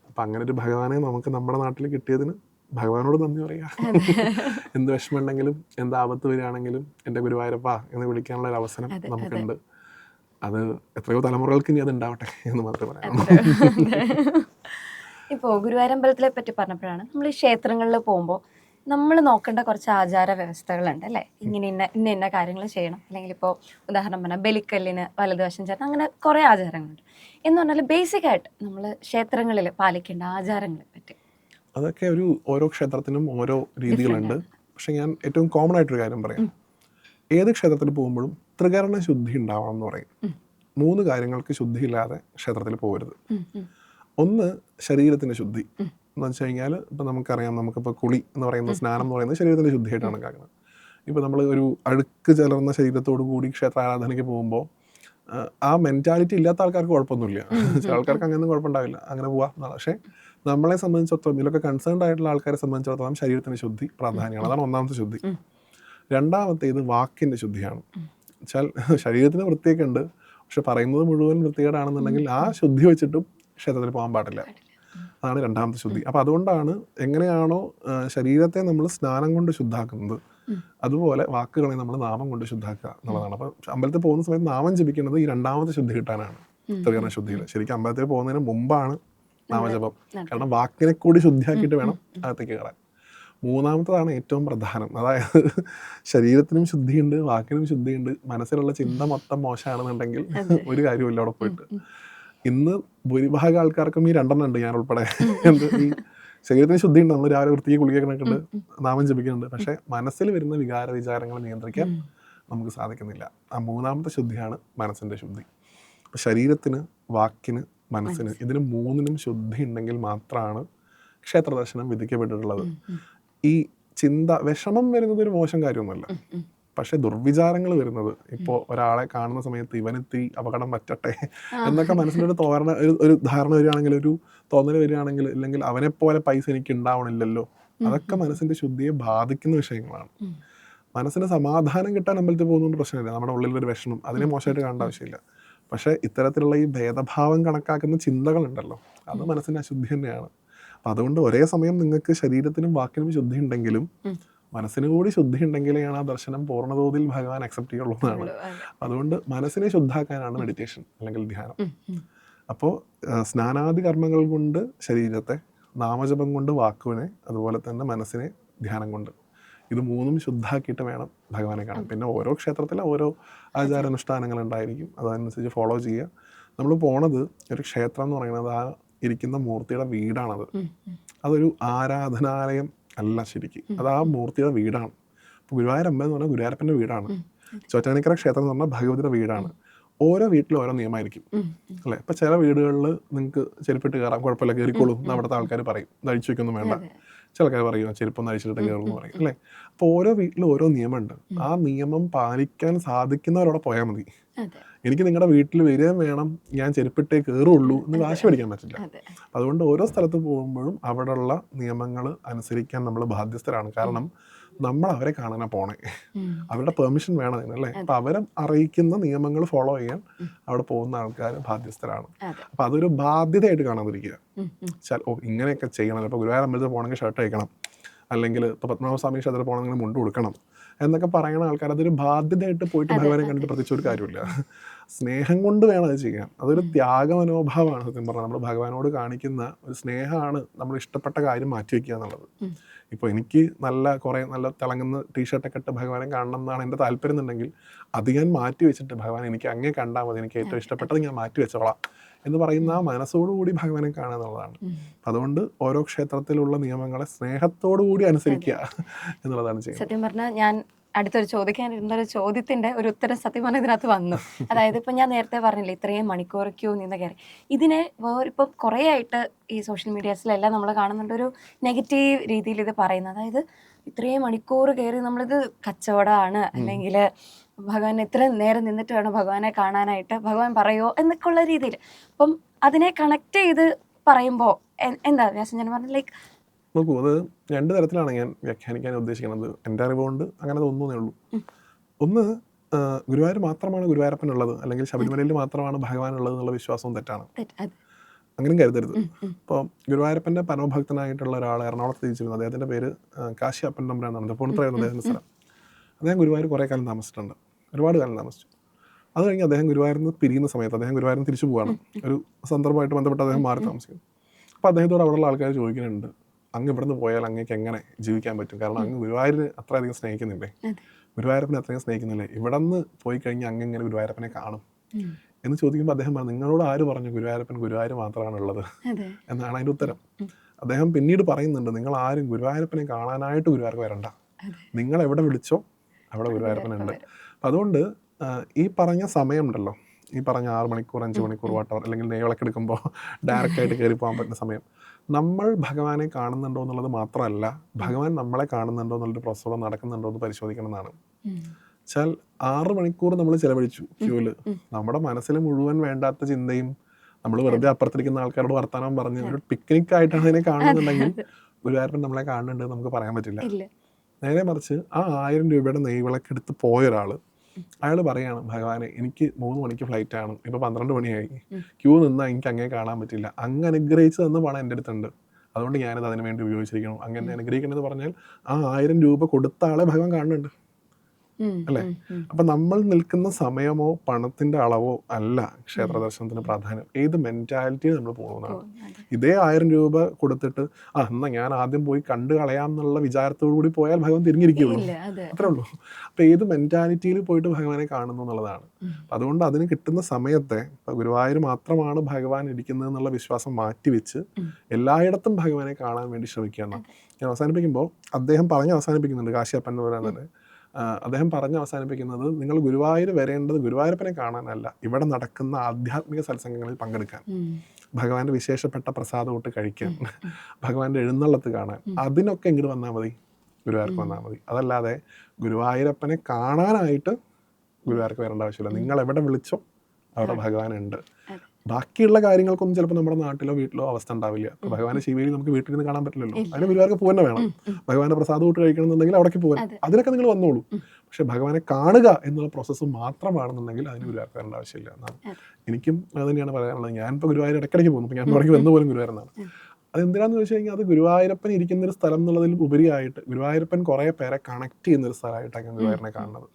അപ്പം അങ്ങനെ ഒരു ഭഗവാനെ നമുക്ക് നമ്മുടെ നാട്ടിൽ കിട്ടിയതിന് ഭഗവാനോട് നന്ദി പറയുക. എന്ത് വിഷമം ഉണ്ടെങ്കിലും എന്ത് ആപത്ത് വരികയാണെങ്കിലും എൻ്റെ ഗുരുവായൂരപ്പ എന്ന് വിളിക്കാനുള്ള ഒരു അവസരം നമുക്കുണ്ട്. അത് എത്രയോ തലമുറകൾക്ക് ഇനി അത് ഉണ്ടാവട്ടെ എന്ന് മാത്രമേ പറയാം. ഇപ്പോൾ ഗുരുവായൂരമ്പലത്തിലെ പറ്റി പറഞ്ഞപ്പോഴാണ് നമ്മൾ ഈ ക്ഷേത്രങ്ങളിൽ പോകുമ്പോൾ നമ്മൾ നോക്കേണ്ട കുറച്ച് ആചാര വ്യവസ്ഥകളുണ്ട് അല്ലേ? ഇങ്ങനെ ഇന്ന കാര്യങ്ങൾ ചെയ്യണം, അല്ലെങ്കിൽ ഇപ്പോൾ ഉദാഹരണം പറഞ്ഞാൽ ബലിക്കല്ലിന് വലതുവശം ചേർന്ന്, അങ്ങനെ കുറേ ആചാരങ്ങളുണ്ട്. എന്ന് പറഞ്ഞാൽ ബേസിക് ആയിട്ട് നമ്മൾ ക്ഷേത്രങ്ങളിൽ പാലിക്കേണ്ട ആചാരങ്ങളെ പറ്റി. അതൊക്കെ ഓരോ ക്ഷേത്രത്തിനും ഓരോ രീതികളുണ്ട്. പക്ഷെ ഞാൻ ഏറ്റവും കോമൺ ആയിട്ടൊരു കാര്യം പറയാം. ഏത് ക്ഷേത്രത്തിൽ പോകുമ്പോഴും ത്രികരണ ശുദ്ധി ഉണ്ടാവണം എന്ന് പറയും. 3 കാര്യങ്ങൾക്ക് ശുദ്ധിയില്ലാതെ ക്ഷേത്രത്തിൽ പോകരുത്. ഒന്ന്, ശരീരത്തിൻ്റെ ശുദ്ധി എന്ന് വെച്ച് കഴിഞ്ഞാൽ ഇപ്പം നമുക്കറിയാം, നമുക്കിപ്പോൾ കുളി എന്ന് പറയുന്നത്, സ്നാനം എന്ന് പറയുന്നത് ശരീരത്തിൻ്റെ ശുദ്ധിയായിട്ടാണ് കണക്കാക്കുന്നത്. ഇപ്പോൾ നമ്മൾ ഒരു അഴുക്ക് ചേർന്ന ശരീരത്തോടു കൂടി ക്ഷേത്ര ആരാധനയ്ക്ക് പോകുമ്പോൾ ആ മെൻറ്റാലിറ്റി ഇല്ലാത്ത ആൾക്കാർക്ക് കുഴപ്പമൊന്നുമില്ല. ചില ആൾക്കാർക്ക് അങ്ങനെയൊന്നും കുഴപ്പമുണ്ടാവില്ല, അങ്ങനെ പോവാം എന്നാണ്. പക്ഷേ നമ്മളെ സംബന്ധിച്ചിടത്തോളം, ഇതിലൊക്കെ കൺസേൺഡ് ആയിട്ടുള്ള ആൾക്കാരെ സംബന്ധിച്ചിടത്തോളം ശരീരത്തിൻ്റെ ശുദ്ധി പ്രാധാന്യമാണ്. അതാണ് ഒന്നാമത്തെ ശുദ്ധി. രണ്ടാമത്തേത് വാക്കിൻ്റെ ശുദ്ധിയാണ്. വെച്ചാൽ ശരീരത്തിന് വൃത്തിയൊക്കെ ഉണ്ട്, പക്ഷെ പറയുന്നത് മുഴുവൻ വൃത്തികേടാണെന്നുണ്ടെങ്കിൽ ആ ശുദ്ധി വെച്ചിട്ടും ക്ഷേത്രത്തിൽ പോകാൻ പാടില്ല. അതാണ് രണ്ടാമത്തെ ശുദ്ധി. അപ്പോൾ അതുകൊണ്ടാണ് എങ്ങനെയാണോ ശരീരത്തെ നമ്മൾ സ്നാനം കൊണ്ട് ശുദ്ധാക്കുന്നത്, അതുപോലെ വാക്കുകളെ നമ്മൾ നാമം കൊണ്ട് ശുദ്ധാക്കുക എന്നുള്ളതാണ്. അപ്പോൾ അമ്പലത്തിൽ പോകുന്ന സമയത്ത് നാമം ജപിക്കുന്നത് ഈ രണ്ടാമത്തെ ശുദ്ധി കിട്ടാനാണ്, ത്രികരണ ശുദ്ധിയിൽ. ശരിക്കും അമ്പലത്തിൽ പോകുന്നതിന് മുമ്പാണ് നാമജപം. കാരണം വാക്കിനെ കൂടി ശുദ്ധിയാക്കിയിട്ട് വേണം അകത്തേക്ക് കയറാൻ. മൂന്നാമത്തതാണ് ഏറ്റവും പ്രധാനം. അതായത് ശരീരത്തിനും ശുദ്ധിയുണ്ട്, വാക്കിനും ശുദ്ധിയുണ്ട്, മനസ്സിലുള്ള ചിന്ത മൊത്തം മോശമാണെന്നുണ്ടെങ്കിൽ ഒരു കാര്യമില്ല അവിടെ പോയിട്ട്. ഇന്ന് ഭൂരിഭാഗം ആൾക്കാർക്കും ഈ 2 ഉണ്ട്, ഞാൻ ഉൾപ്പെടെ. ഈ ശരീരത്തിന് ശുദ്ധിയുണ്ട്, നമ്മൾ രാവിലെ വൃത്തിക്ക് കുളിക്കുന്നുണ്ട്, നാമം ജപിക്കുന്നുണ്ട്, പക്ഷേ മനസ്സിൽ വരുന്ന വികാര വിചാരങ്ങൾ നിയന്ത്രിക്കാൻ നമുക്ക് സാധിക്കുന്നില്ല. ആ മൂന്നാമത്തെ ശുദ്ധിയാണ് മനസ്സിൻ്റെ ശുദ്ധി. അപ്പോൾ ശരീരത്തിന്, വാക്കിന്, മനസ്സിന്, ഇതിന് 3നും ശുദ്ധി ഉണ്ടെങ്കിൽ മാത്രമാണ് ക്ഷേത്ര ദർശനം വിധിക്കപ്പെട്ടിട്ടുള്ളത്. ഈ ചിന്ത, വിഷമം വരുന്നത് ഒരു മോശം കാര്യമൊന്നുമല്ല, പക്ഷെ ദുർവിചാരങ്ങൾ വരുന്നത്, ഇപ്പോൾ ഒരാളെ കാണുന്ന സമയത്ത് ഇവനെത്തി അപകടം പറ്റട്ടെ എന്നൊക്കെ മനസ്സിലൊരു ഒരു ധാരണ വരികയാണെങ്കിൽ, ഒരു തോന്നൽ വരികയാണെങ്കിൽ, അല്ലെങ്കിൽ അവനെപ്പോലെ പൈസ എനിക്ക് ഉണ്ടാവണില്ലല്ലോ, അതൊക്കെ മനസ്സിൻ്റെ ശുദ്ധിയെ ബാധിക്കുന്ന വിഷയങ്ങളാണ്. മനസ്സിന് സമാധാനം കിട്ടാൻ അമ്പലത്തിൽ പോകുന്നതുകൊണ്ട് പ്രശ്നമില്ല, നമ്മുടെ ഉള്ളിലൊരു വിഷമം, അതിനെ മോശമായിട്ട് കാണേണ്ട ആവശ്യമില്ല. പക്ഷേ ഇത്തരത്തിലുള്ള ഈ ഭേദഭാവം കണക്കാക്കുന്ന ചിന്തകളുണ്ടല്ലോ, അത് മനസ്സിൻ്റെ അശുദ്ധി തന്നെയാണ്. അപ്പം അതുകൊണ്ട് ഒരേ സമയം നിങ്ങൾക്ക് ശരീരത്തിനും വാക്കിനും ശുദ്ധി ഉണ്ടെങ്കിലും മനസ്സിന് കൂടി ശുദ്ധി ഉണ്ടെങ്കിലാണ് ആ ദർശനം പൂർണ്ണതോതിൽ ഭഗവാൻ അക്സെപ്റ്റ് ചെയ്യുള്ളൂ എന്നാണ്. അതുകൊണ്ട് മനസ്സിനെ ശുദ്ധാക്കാനാണ് മെഡിറ്റേഷൻ അല്ലെങ്കിൽ ധ്യാനം. അപ്പോൾ സ്നാനാദി കർമ്മങ്ങൾ കൊണ്ട് ശരീരത്തെ, നാമജപം കൊണ്ട് വാക്കുവിനെ, അതുപോലെ തന്നെ മനസ്സിനെ ധ്യാനം കൊണ്ട്, ഇത് 3ഉം ശുദ്ധാക്കിയിട്ട് വേണം ഭഗവാനെ കാണാൻ. പിന്നെ ഓരോ ക്ഷേത്രത്തിലും ഓരോ ആചാരാനുഷ്ഠാനങ്ങൾ ഉണ്ടായിരിക്കും, അതനുസരിച്ച് ഫോളോ ചെയ്യുക. നമ്മൾ പോണത് ഒരു ക്ഷേത്രം എന്ന് പറയുന്നത് ആ ഇരിക്കുന്ന മൂർത്തിയുടെ വീടാണത്. അതൊരു ആരാധനാലയം അല്ല ശരിക്കും, അത് ആ മൂർത്തിയുടെ വീടാണ്. ഇപ്പോൾ ഗുരുവായൂരമ്പലം എന്ന് പറഞ്ഞാൽ ഗുരുവായൂരപ്പൻ്റെ വീടാണ്. ചോറ്റാനിക്കര ക്ഷേത്രം എന്ന് പറഞ്ഞാൽ ഭഗവതിയുടെ വീടാണ്. ഓരോ വീട്ടിലും ഓരോ നിയമമായിരിക്കും അല്ലേ. ഇപ്പം ചില വീടുകളിൽ നിങ്ങൾക്ക് ചെരുപ്പിട്ട് കയറാം, കുഴപ്പമില്ല, കയറിക്കോളൂ എന്ന് അവിടുത്തെ ആൾക്കാർ പറയും, ഇത് അഴിച്ചു വയ്ക്കൊന്നും വേണ്ട. ചില ആൾക്കാർ പറയും ചെരുപ്പൊന്ന് അഴിച്ചിട്ട് കയറുമെന്ന് പറയും അല്ലേ. അപ്പോൾ ഓരോ വീട്ടിലും ഓരോ നിയമമുണ്ട്. ആ നിയമം പാലിക്കാൻ സാധിക്കുന്നവരവിടെ പോയാൽ മതി. എനിക്ക് നിങ്ങളുടെ വീട്ടിൽ വരികയും വേണം, ഞാൻ ചെരുപ്പിട്ടേ കയറുള്ളൂ എന്ന് വാശി പിടിക്കാൻ പറ്റില്ല. അതുകൊണ്ട് ഓരോ സ്ഥലത്ത് പോകുമ്പോഴും അവിടെയുള്ള നിയമങ്ങൾ അനുസരിക്കാൻ നമ്മൾ ബാധ്യസ്ഥരാണ്. കാരണം നമ്മൾ അവരെ കാണാനാ പോണേ, അവരുടെ പെർമിഷൻ വേണം അതിനല്ലേ. അപ്പം അവരെ അറിയിക്കുന്ന നിയമങ്ങൾ ഫോളോ ചെയ്യാൻ അവിടെ പോകുന്ന ആൾക്കാർ ബാധ്യസ്ഥരാണ്. അപ്പം അതൊരു ബാധ്യതയായിട്ട് കാണാതിരിക്കുക. ഇങ്ങനെയൊക്കെ ചെയ്യണം. ഇപ്പോൾ ഗുരുവായൂർ അമ്പലത്തിൽ പോകണമെങ്കിൽ ഷർട്ട് അയക്കണം, അല്ലെങ്കിൽ ഇപ്പോൾ പത്മനാഭസ്വാമി ക്ഷേത്രത്തിൽ പോകണമെങ്കിൽ മുണ്ട് കൊടുക്കണം എന്നൊക്കെ പറയുന്ന ആൾക്കാർ അതൊരു ബാധ്യതയായിട്ട് പോയിട്ട് ഭഗവാനെ കണ്ടിട്ട് പ്രത്യേകിച്ച് ഒരു കാര്യമില്ല. സ്നേഹം കൊണ്ട് വേണം അത് ചെയ്യാൻ. അതൊരു ത്യാഗമനോഭാവമാണ് സത്യം പറഞ്ഞാൽ. നമ്മൾ ഭഗവാനോട് കാണിക്കുന്ന ഒരു സ്നേഹമാണ് നമ്മൾ ഇഷ്ടപ്പെട്ട കാര്യം മാറ്റിവെക്കുക എന്നുള്ളത്. ഇപ്പോൾ എനിക്ക് നല്ല തിളങ്ങുന്ന ടീഷർട്ടൊക്കെ ഇട്ട് ഭഗവാനെ കാണണം എന്നാണ് എൻ്റെ താല്പര്യം എന്നുണ്ടെങ്കിൽ അത് ഞാൻ മാറ്റി വെച്ചിട്ട് ഭഗവാൻ എനിക്ക് അങ്ങേ കണ്ടാൽ മതി, എനിക്ക് ഏറ്റവും ഇഷ്ടപ്പെട്ടത് ഞാൻ മാറ്റി വെച്ചോളാം എന്ന് പറയുന്ന ആ മനസ്സോടുകൂടി ഭഗവാനെ കാണുക എന്നുള്ളതാണ്. അതുകൊണ്ട് ഓരോ ക്ഷേത്രത്തിലുള്ള നിയമങ്ങളെ സ്നേഹത്തോടു കൂടി അനുസരിക്കുക എന്നുള്ളതാണ് ചെയ്യുന്നത്. സത്യം പറഞ്ഞാൽ ഞാൻ അടുത്തൊരു ചോദിക്കാനിരുന്നൊരു ചോദ്യത്തിൻ്റെ ഒരു ഉത്തരം സത്യം പറഞ്ഞാൽ ഇതിനകത്ത് വന്നു. അതായത് ഇപ്പം ഞാൻ നേരത്തെ പറഞ്ഞില്ലേ, ഇത്രയും മണിക്കൂർ ക്യൂ നിന്ന് കയറി. ഇതിനെ ഇപ്പം കുറേ ആയിട്ട് ഈ സോഷ്യൽ മീഡിയാസിലെല്ലാം നമ്മൾ കാണുന്നുണ്ട് ഒരു നെഗറ്റീവ് രീതിയിൽ ഇത് പറയുന്നത്. അതായത് ഇത്രയും മണിക്കൂർ കയറി നമ്മളിത് കച്ചവടമാണ്, അല്ലെങ്കിൽ ഭഗവാൻ ഇത്രയും നേരം നിന്നിട്ട് വേണം ഭഗവാനെ കാണാനായിട്ട്, ഭഗവാൻ പറയുമോ എന്നൊക്കെ ഉള്ള രീതിയിൽ. അപ്പം അതിനെ കണക്ട് ചെയ്ത് പറയുമ്പോൾ എന്താ വ്യാസം ഞാൻ പറഞ്ഞത്, ലൈക്ക് നോക്കൂ, അത് 2 തരത്തിലാണ് ഞാൻ വ്യാഖ്യാനിക്കാൻ ഉദ്ദേശിക്കുന്നത്. എൻ്റെ അറിവുകൊണ്ട് അങ്ങനെ തോന്നുന്നേ ഉള്ളൂ. ഒന്ന്, ഗുരുവായൂർ മാത്രമാണ് ഗുരുവായൂരപ്പനുള്ളത്, അല്ലെങ്കിൽ ശബരിമലയിൽ മാത്രമാണ് ഭഗവാൻ ഉള്ളത് എന്നുള്ള വിശ്വാസവും തെറ്റാണ്. അങ്ങനെയും കരുതരുത്. ഇപ്പോൾ ഗുരുവായൂരപ്പൻ്റെ പരമഭക്തനായിട്ടുള്ള ഒരാൾ എറണാകുളത്ത് ജീവിച്ചിരുന്നു. അദ്ദേഹത്തിൻ്റെ പേര് കാശി അപ്പൻ തമ്പുരാൻ എന്നാണ്. പൂണിത്തുറയായിരുന്നു അദ്ദേഹത്തിൻ്റെ സ്ഥലം. അദ്ദേഹം ഗുരുവായൂർ കുറേ കാലം താമസിച്ചിട്ടുണ്ട്, ഒരുപാട് കാലം താമസിച്ചു. അത് കഴിഞ്ഞ് അദ്ദേഹം ഗുരുവായൂരിൽ നിന്ന് പിരിയുന്ന സമയത്ത് അദ്ദേഹം ഗുരുവായൂരിൽ തിരിച്ചു പോവുകയാണ്. ഒരു സന്ദർഭമായിട്ട് ബന്ധപ്പെട്ട് അദ്ദേഹം മാറി താമസിക്കുന്നു. അപ്പോൾ അദ്ദേഹത്തോട് അവിടെയുള്ള ആൾക്കാർ ചോദിക്കുന്നുണ്ട്, അങ്ങ് ഇവിടുന്ന് പോയാൽ അങ്ങേക്ക് എങ്ങനെ ജീവിക്കാൻ പറ്റും? കാരണം അങ്ങ് ഗുരുവായൂരിനെ അത്രയധികം സ്നേഹിക്കുന്നില്ലേ? ഗുരുവായൂരപ്പനെ അത്രയും സ്നേഹിക്കുന്നില്ലേ? ഇവിടെ നിന്ന് പോയി കഴിഞ്ഞാൽ അങ്ങ് എങ്ങനെ ഗുരുവായൂരപ്പനെ കാണും എന്ന് ചോദിക്കുമ്പോൾ അദ്ദേഹം പറഞ്ഞു, നിങ്ങളോട് ആര് പറഞ്ഞു ഗുരുവായൂരപ്പൻ ഗുരുവായൂർ മാത്രമാണുള്ളത് എന്നാണ് അതിൻ്റെ ഉത്തരം. അദ്ദേഹം പിന്നീട് പറയുന്നുണ്ട്, നിങ്ങൾ ആരും ഗുരുവായൂരപ്പനെ കാണാനായിട്ട് ഗുരുവായൂർക്ക് വരണ്ട, നിങ്ങൾ എവിടെ വിളിച്ചോ അവിടെ ഗുരുവായൂരപ്പനുണ്ട്. അപ്പം അതുകൊണ്ട് ഈ പറഞ്ഞ സമയമുണ്ടല്ലോ, ഈ പറഞ്ഞ 6 മണിക്കൂർ 5 മണിക്കൂർ വാട്ടവർ, അല്ലെങ്കിൽ നെയ്വിളക്കെടുക്കുമ്പോൾ ഡയറക്റ്റായിട്ട് കയറി പോകാൻ പറ്റുന്ന സമയം, നമ്മൾ ഭഗവാനെ കാണുന്നുണ്ടോ എന്നുള്ളത് മാത്രമല്ല, ഭഗവാൻ നമ്മളെ കാണുന്നുണ്ടോ എന്നുള്ളൊരു പ്രോസസ്സോടെ നടക്കുന്നുണ്ടോ എന്ന് പരിശോധിക്കണം എന്നാണ്. വെച്ചാൽ 6 മണിക്കൂർ നമ്മൾ ചിലവഴിച്ചു ക്യൂല്, നമ്മുടെ മനസ്സിൽ മുഴുവൻ വേണ്ടാത്ത ചിന്തയും, നമ്മൾ വെറുതെ അപ്പുറത്തിരിക്കുന്ന ആൾക്കാരോട് വർത്തമാനം പറഞ്ഞ് ഒരു പിക്നിക് ആയിട്ടാണ് അതിനെ കാണുന്നുണ്ടെങ്കിൽ ഗുരുവായൂരപ്പൻ നമ്മളെ കാണുന്നുണ്ട് നമുക്ക് പറയാൻ പറ്റില്ല. നേരെ മറിച്ച് ആ 1000 രൂപയുടെ നെയ്വിളക്കെടുത്ത് പോയ ഒരാൾ, അയാൾ പറയാണ്, ഭഗവാനെ എനിക്ക് 3 മണിക്ക് ഫ്ലൈറ്റ് ആണ്, ഇപ്പോൾ 12 മണിയായി, ക്യൂ നിന്നാൽ എനിക്ക് അങ്ങേ കാണാൻ പറ്റില്ല, അങ്ങ് അനുഗ്രഹിച്ച് തന്ന പണം എൻ്റെ അടുത്തുണ്ട്, അതുകൊണ്ട് ഞാനത് അതിന് വേണ്ടി ഉപയോഗിച്ചിരിക്കണം, അങ്ങനെ അനുഗ്രഹിക്കണമെന്ന് പറഞ്ഞാൽ ആ 1000 രൂപ കൊടുത്ത ആളെ ഭഗവാൻ കാണുന്നുണ്ട് അല്ലേ? അപ്പം നമ്മൾ നിൽക്കുന്ന സമയമോ പണത്തിൻ്റെ അളവോ അല്ല ക്ഷേത്ര ദർശനത്തിന് പ്രാധാന്യം, ഏത് മെൻറ്റാലിറ്റിയിൽ നമ്മൾ പോകുന്നതാണ്. ഇതേ 1000 രൂപ കൊടുത്തിട്ട് എന്നാ ഞാൻ ആദ്യം പോയി കണ്ടു കളയാം എന്നുള്ള വിചാരത്തോടു കൂടി പോയാൽ ഭഗവാൻ തിരിഞ്ഞിരിക്കുകയുള്ളൂ, അത്രേ ഉള്ളൂ. അപ്പം ഏത് മെൻറ്റാലിറ്റിയിൽ പോയിട്ട് ഭഗവാനെ കാണുന്നു എന്നുള്ളതാണ്. അതുകൊണ്ട് അതിന് കിട്ടുന്ന സമയത്തെ, ഇപ്പം ഗുരുവായൂർ മാത്രമാണ് ഭഗവാൻ ഇരിക്കുന്നത് എന്നുള്ള വിശ്വാസം മാറ്റിവെച്ച് എല്ലായിടത്തും ഭഗവാനെ കാണാൻ വേണ്ടി ശ്രമിക്കുകയാണ്. ഞാൻ അവസാനിപ്പിക്കുമ്പോൾ അദ്ദേഹം പറഞ്ഞ് അവസാനിപ്പിക്കുന്നുണ്ട്, കാശിയപ്പൻ എന്ന് പറയുന്നത് അദ്ദേഹം പറഞ്ഞ് അവസാനിപ്പിക്കുന്നത്, നിങ്ങൾ ഗുരുവായൂർ വരേണ്ടത് ഗുരുവായൂരപ്പനെ കാണാനല്ല, ഇവിടെ നടക്കുന്ന ആധ്യാത്മിക സത്സംഗങ്ങളിൽ പങ്കെടുക്കാൻ, ഭഗവാന്റെ വിശേഷപ്പെട്ട പ്രസാദം തൊട്ട് കഴിക്കാൻ, ഭഗവാന്റെ എഴുന്നള്ളത്ത് കാണാൻ, അതിനൊക്കെ ഇങ്ങോട്ട് വന്നാൽ മതി, ഗുരുവായൂർക്ക് വന്നാൽ മതി. അതല്ലാതെ ഗുരുവായൂരപ്പനെ കാണാനായിട്ട് ഗുരുവായൂർക്ക് വരേണ്ട ആവശ്യമില്ല. നിങ്ങൾ എവിടെ വിളിച്ചോ അവിടെ ഭഗവാനുണ്ട്. ബാക്കിയുള്ള കാര്യങ്ങൾക്കൊന്നും ചിലപ്പോൾ നമ്മുടെ നാട്ടിലോ വീട്ടിലോ അവസ്ഥ ഉണ്ടാവില്ല. ഭഗവാന്റെ ശിവേലി നമുക്ക് വീട്ടിൽ നിന്ന് കാണാൻ പറ്റില്ലല്ലോ, അതിന് ഗുരുവായൂർക്ക് പോകാൻ വേണം. ഭഗവാന്റെ പ്രസാദം തൊട്ട് കഴിക്കണമെന്നുണ്ടെങ്കിൽ അവിടേക്ക് പോകാൻ, അതിനൊക്കെ നിങ്ങൾ വന്നോളൂ. പക്ഷെ ഭഗവാനെ കാണുക എന്നുള്ള പ്രോസസ്സ് മാത്രമാണെന്നുണ്ടെങ്കിൽ അതിന് ഗുരുവായൂർക്ക് വരേണ്ട ആവശ്യമില്ല എന്നാണ് എനിക്കും അത് തന്നെയാണ് പറയാനുള്ളത്. ഞാനിപ്പോൾ ഗുരുവായൂർ ഇടയ്ക്കിടയ്ക്ക് പോകുന്നു, ഞാൻ ഇടയ്ക്ക് വന്നു പോലും ഗുരുവായൂരെന്നാണ്. അതെന്തിനാന്ന് വെച്ച് കഴിഞ്ഞാൽ അത് ഗുരുവായൂരപ്പൻ ഇരിക്കുന്നൊരു സ്ഥലം എന്നുള്ളതിൽ ഉപരിയായിട്ട് ഗുരുവായൂരപ്പൻ കുറേ പേരെ കണക്ട് ചെയ്യുന്നൊരു സ്ഥലമായിട്ടാണ് ഗുരുവായൂരിനെ കാണുന്നത്.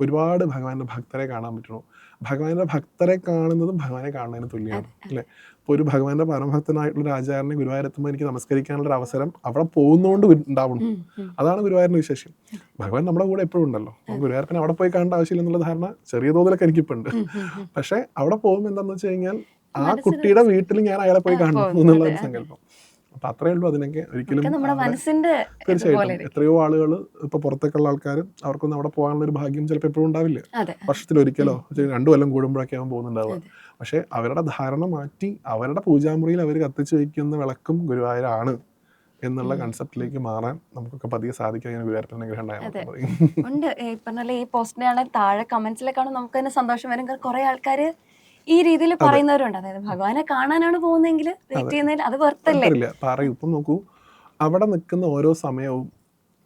ഒരുപാട് ഭഗവാന്റെ ഭക്തരെ കാണാൻ പറ്റണു. ഭഗവാന്റെ ഭക്തരെ കാണുന്നതും ഭഗവാനെ കാണുന്നതിന് തുല്യമാണ് അല്ലേ? ഇപ്പോൾ ഒരു ഭഗവാന്റെ പരമഭക്തനായിട്ടുള്ള ആചാര്യനെ ഗുരുവായൂരെത്തുമ്പോൾ എനിക്ക് നമസ്കരിക്കാനുള്ള അവസരം അവിടെ പോകുന്നതുകൊണ്ട് ഉണ്ടാവണം. അതാണ് ഗുരുവായൂരിന്റെ വിശേഷം. ഭഗവാൻ നമ്മുടെ കൂടെ എപ്പോഴും ഉണ്ടല്ലോ. ഗുരുവായൂരപ്പനെ അവിടെ പോയി കാണേണ്ട ആവശ്യമില്ല എന്നുള്ള ധാരണ ചെറിയ തോതിലൊക്കെ എനിക്കിപ്പോൾ ഉണ്ട്. പക്ഷെ അവിടെ പോകുമ്പോൾ എന്താണെന്ന് വെച്ച് കഴിഞ്ഞാൽ ആ കുട്ടിയുടെ വീട്ടിൽ ഞാൻ അയാളെ പോയി കാണണം എന്നുള്ള ഒരു സങ്കല്പം. അപ്പൊ അത്രേ ഉള്ളൂ. അതിനൊക്കെ ഒരിക്കലും തീർച്ചയായിട്ടും എത്രയോ ആളുകൾ ഇപ്പൊ പുറത്തേക്കുള്ള ആൾക്കാർ അവർക്കൊന്നും അവിടെ പോകാനുള്ള ഒരു ഭാഗ്യം ചിലപ്പോൾ എപ്പോഴും ഉണ്ടാവില്ല. വർഷത്തിലൊരിക്കലോ 2 കൊല്ലം കൂടുമ്പോഴൊക്കെ ആവും പോകുന്നുണ്ടാവുക. പക്ഷെ അവരുടെ ധാരണ മാറ്റി അവരുടെ പൂജാമുറിയിൽ അവർ കത്തിച്ചു വയ്ക്കുന്ന വിളക്കും ഗുരുവായൂരാണ് എന്നുള്ള കൺസെപ്റ്റിലേക്ക് മാറാൻ നമുക്കൊക്കെ പതിയെ സാധിക്കാൻ ഗുരുവായൂരപ്പൻ അനുഗ്രഹം ഉണ്ട്. ഈ പറഞ്ഞ ഈ പോസ്റ്റിന്റെ താഴെ കമന്റ്സിലേക്കാണ് നമുക്ക് തന്നെ സന്തോഷം വരും. കുറെ ആൾക്കാര് ഈ രീതിയിൽ പറയുന്നവരുണ്ട്. അതായത് ഭഗവാനെ കാണാനാണ് പോകുന്നതെങ്കിൽ വെയിറ്റ് ചെയ്യുന്നതിൽ അത് വെറുത്തല്ലേ പറയും. ഇപ്പം നോക്കൂ, അവിടെ നിൽക്കുന്ന ഓരോ സമയവും